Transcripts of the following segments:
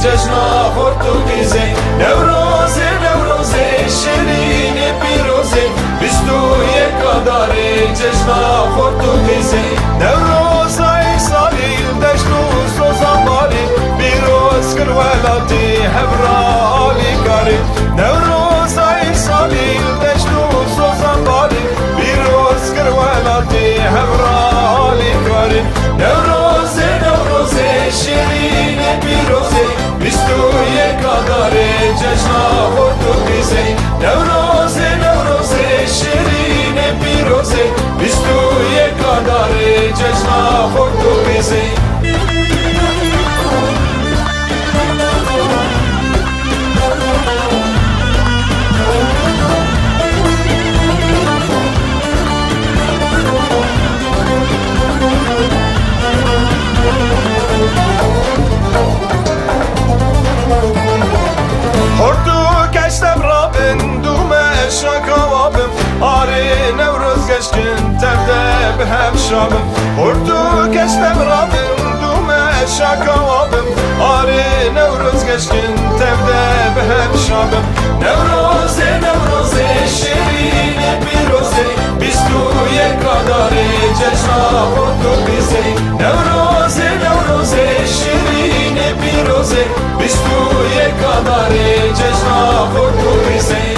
جشنا پرتغیزی نوروزه نوروزه شیرین پیروزه بیست و یک داره جشنا پرتغیزی نوروزای سالی دشت و سوزانباری بیروز کر ولاتی هبرالی کاری نوروزای سالی دشت و سوزانباری بیروز کر ولاتی هبرالی کاری نوروزه نوروزه شیرین پیروزه بیست و یک داره جشنا پرتغیزی نوروزه نوروزه شیرین پیروزه بیست و یک داره جشنا پرتغیزی هم شابم اردو کشتم رابم دوم شاکوابم آره نوروز گشکن تبده به هم شابم نوروزه نوروزه شیرین پیروزه بیست و یک داره جشنا پرتغیزی نوروزه نوروزه شیرین پیروزه بیست و یک داره جشنا پرتغیزی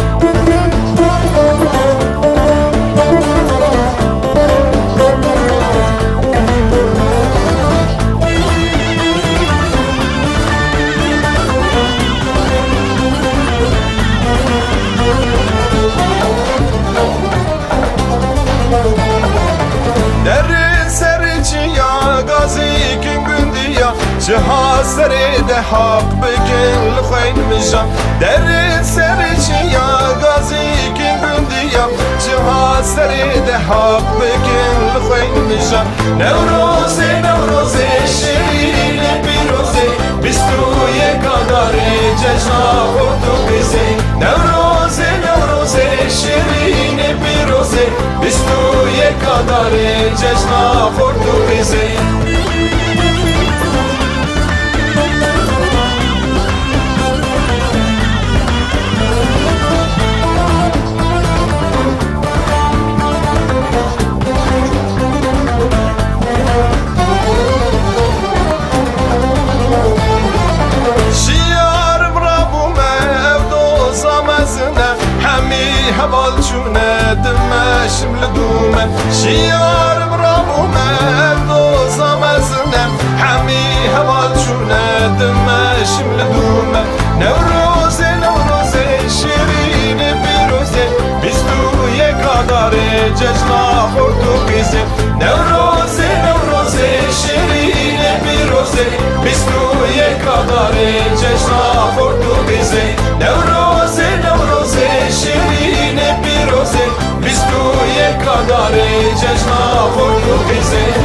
جهاز سرید حق بکن لخوین مجام در سرچی یا غازی کن بندیم جهاز سرید حق بکن لخوین مجام نوروزه نوروزه شیرین پیروزه بیست و یک داره جشنا پرتغیزی نوروزه نوروزه شیرین پیروزه بیست و یک داره جشنا پرتغیزی هبال چونه دمشم لدومه شیار برامومه دوزم ازنم همی هبال چونه دمشم لدومه نوروزه نوروزه شیرین پیروزه بیست و یک داره جشنا پرتغیزی نوروزه نوروزه شیرین پیروزه بیست و یک داره جشنا پرتغیزی نوروزه نوروزه شیرین پیروزه بیست و یک داره جشنا پرتغیزی